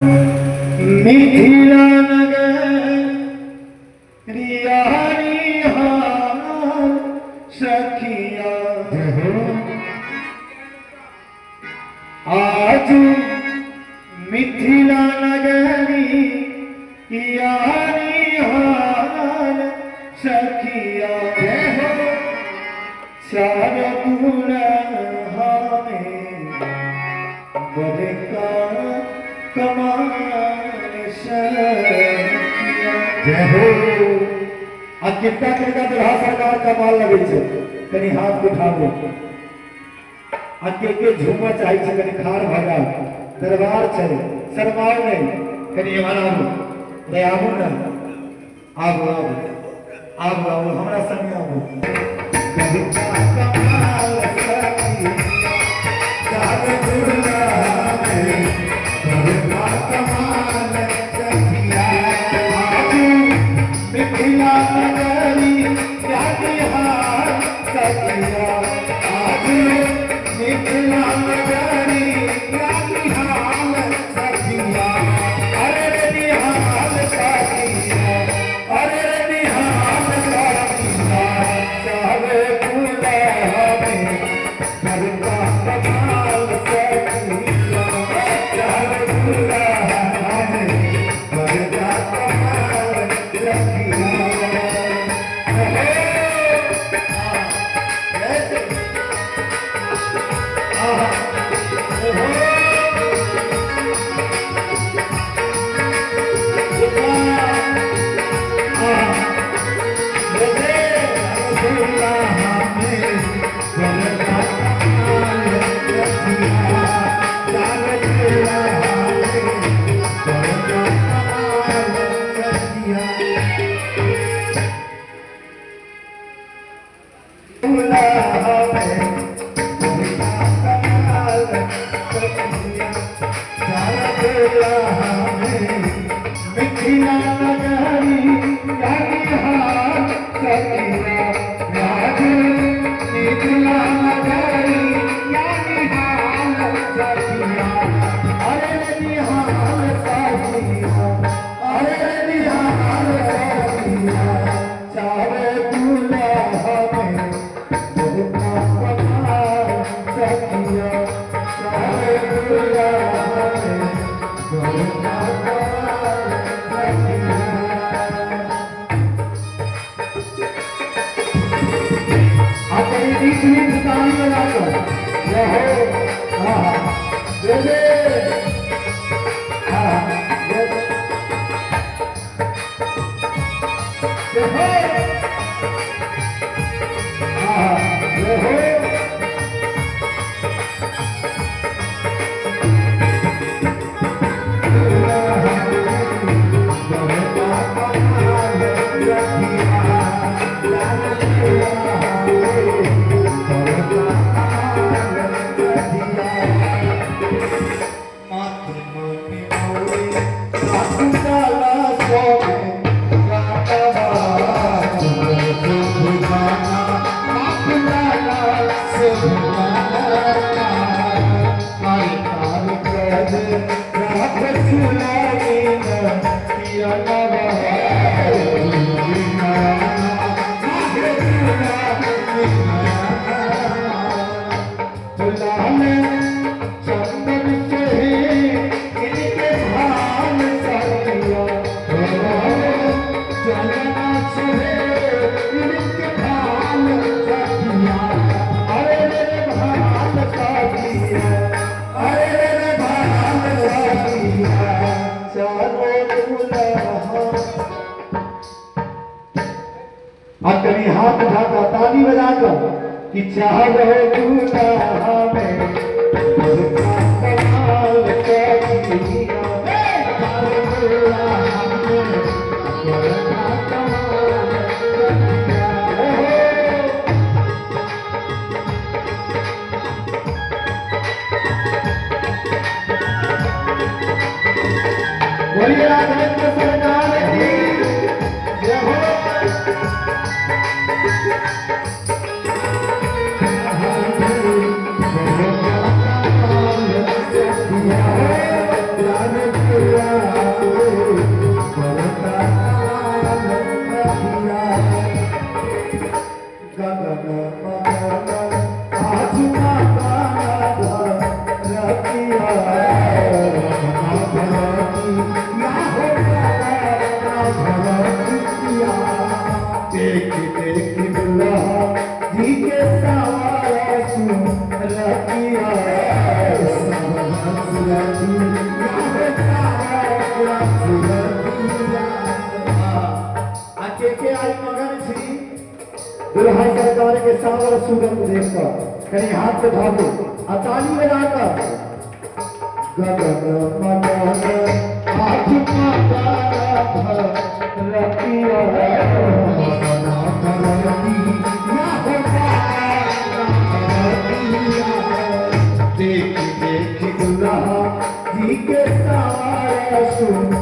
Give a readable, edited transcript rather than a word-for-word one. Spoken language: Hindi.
मिथिला नगरियारी हाल सखिया आज मिथिला नगरियारी हाल सखिया चार बड़का जय हो आ कितना कितना दुल्हा सरकार कमाल लगे छे कनी हाथ उठाबो आ के झूमर चाहि छे कनी खार भगा दरबार छे शर्माओ नहीं कनी एवाना आबो रे आबो न आबो आबो आबो आबो हमरा संग आबो कमाल सखी चार दुल्हा हाथ उठाकर ताली बजाकर कि चाह रहे दूल्हा में दुल्हा सरकार के सावर सूरत देखकर कहीं हाथ पे धाबो ताली लगाकर गगन मगन आँख रखियो देख देख दुल्हा जी के सावर